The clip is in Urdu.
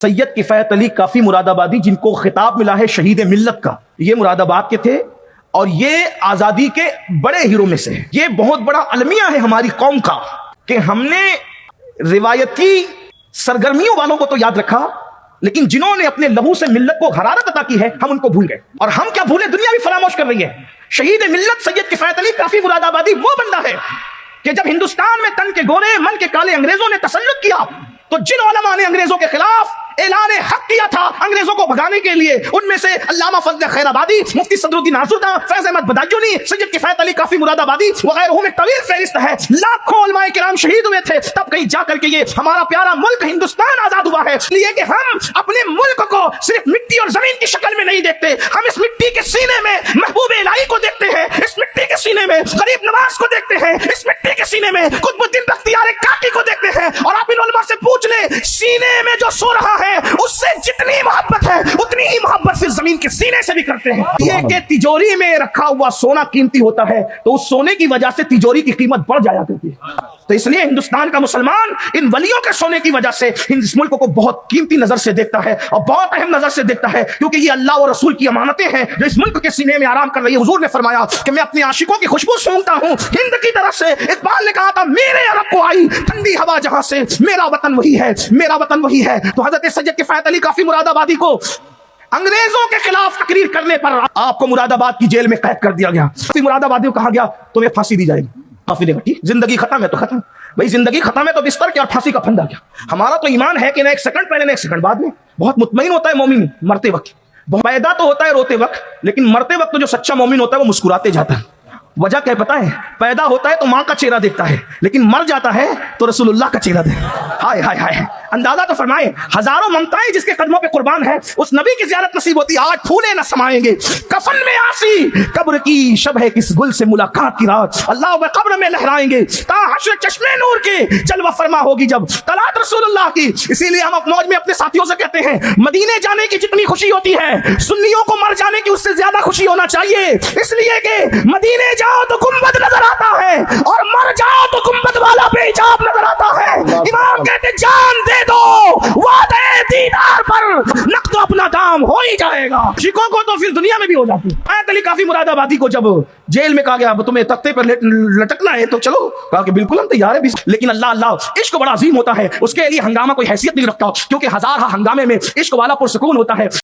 سید کفایت علی کافی مراد آبادی، جن کو خطاب ملا ہے شہید ملت کا، یہ مراد آباد کے تھے اور یہ آزادی کے بڑے ہیرو میں سے ہے۔ یہ بہت بڑا المیہ ہے ہماری قوم کا کہ ہم نے روایتی سرگرمیوں والوں کو تو یاد رکھا، لیکن جنہوں نے اپنے لہو سے ملت کو حرارت عطا کی ہے ہم ان کو بھول گئے، اور ہم کیا بھولے، دنیا بھی فراموش کر رہی ہے۔ شہید ملت سید کفایت علی کافی مراد آبادی وہ بندہ ہے کہ جب ہندوستان میں تن کے گورے من کے کالے انگریزوں نے تسلط کیا تو جن علماء نے انگریزوں کے خلاف اعلان حق کیا تھا انگریزوں کو بھگانے کے لیے، ان میں سے علامہ فضل خیر آبادی، مفتی صدر الدین آزردہ، فیض احمد بدایونی، سید کفایت علی کافی مراد آبادی وغیرہ میں طویل فہرست ہے۔ لاکھوں علماء کرام شہید ہوئے تھے، تب کہیں جا کر کے یہ ہمارا پیارا ملک ہندوستان آزاد ہوا ہے، اس لیے کہ ہم اپنے ملک کو صرف مٹی اور زمین کی شکل میں نہیں دیکھتے، ہم اس مٹی کے سینے میں محبوب الہی کو دیکھتے ہیں، اس مٹی کے سینے میں غریب نواز کو دیکھتے ہیں، اس مٹی کے سینے میں قطب الدین بختیار کاکی کو دیکھتے ہیں۔ اور آپ ان علماء سے پوچھ لیں، سینے میں جو سو رہا ہے اس سے جتنی محبت ہے اتنی ہی محبت پھر زمین کے سینے سے بھی کرتے ہیں۔ یہ کہ تجوری میں رکھا ہوا سونا قیمتی ہوتا ہے تو اس سونے کی وجہ سے تجوری کی قیمت بڑھ جایا کرتی ہے، تو اس لیے ہندوستان کا مسلمان ان ولیوں کے سونے کی وجہ سے اس ملک کو بہت قیمتی نظر سے دیکھتا ہے اور بہت اہم نظر سے دیکھتا ہے، کیونکہ یہ اللہ اور رسول کی امانتیں ہیں جو اس ملک کے سینے میں آرام کر رہی ہے۔ حضور نے فرمایا کہ میں اپنے عاشقوں کی خوشبو سونگتا ہوں ہند کی طرف سے۔ اقبال نے کہا تھا میرے عرب کو آئی ٹھنڈی ہوا جہاں سے، میرا وطن وہی ہے، میرا وطن وہی ہے۔ تو حضرت سید کفایت علی کافی مراد آبادی کو انگریزوں کے خلاف تقریر کرنے پر آپ کو مراد آباد کی جیل میں قید کر دیا گیا۔ کافی مراد آبادی کو کہا گیا تمہیں پھانسی دی جائے گی۔ کافی نے کہا زندگی ختم ہے تو ختم، بھائی زندگی ختم ہے تو بستر کیا اور پھانسی کا پھندا کیا۔ ہمارا تو ایمان ہے کہ نہ ایک سیکنڈ پہلے نہ ایک سیکنڈ بعد میں۔ بہت مطمئن ہوتا ہے مومن مرتے وقت، پیدا تو ہوتا ہے روتے وقت، لیکن مرتے وقت جو سچا مومن ہوتا ہے وہ مسکراتے جاتا ہے۔ وجہ کیا پتا ہے؟ پیدا ہوتا ہے تو ماں کا چہرہ دیکھتا ہے، لیکن مر جاتا ہے تو رسول اللہ کا چہرہ دیکھتا ہے۔ ہائے ہائے ہائے، اندازہ تو فرمائے، ہزاروں ممتائیں جس کے قدموں پہ قربان ہے، اس نبی کی زیارت نصیب ہوتی، آج پھولے نہ سمائیں گے کفن میں آسی، قبر کی شب ہے کس گل سے ملاقات کی رات، اللہ وہ قبر میں لہرائیں گے تا حشر چشمے نور کے جلوہ فرما ہوگی جب طلعت رسول اللہ کی۔ اسی لیے ہم موج میں اپنے ساتھیوں سے کہتے ہیں مدینے جانے کی جتنی خوشی ہوتی ہے سنیوں کو مر جانے کی اس سے زیادہ خوشی ہونا چاہیے، اس لیے کہ مدینے جاؤ تو گنبد نظر آتا ہے اور مر جاؤ تو گنبد والا بے حجاب نظر آتا ہے۔ امام کہتے جان دے دو وعدے دیدار پر نقد اپنا دام ہو ہی جائے گا، شکوں کو تو پھر دنیا میں بھی ہو جاتی ہے۔ کفایت علی کافی مراد آبادی کو جب جیل میں کہا گیا تمہیں تختے پر لٹکنا ہے تو چلو، کہا کہ بالکل ہم تیار ہیں، لیکن اللہ اللہ عشق بڑا عظیم ہوتا ہے، اس کے لیے ہنگامہ کوئی حیثیت نہیں رکھتا، کیونکہ ہزارہ ہنگامے میں عشق والا پرسکون ہوتا ہے۔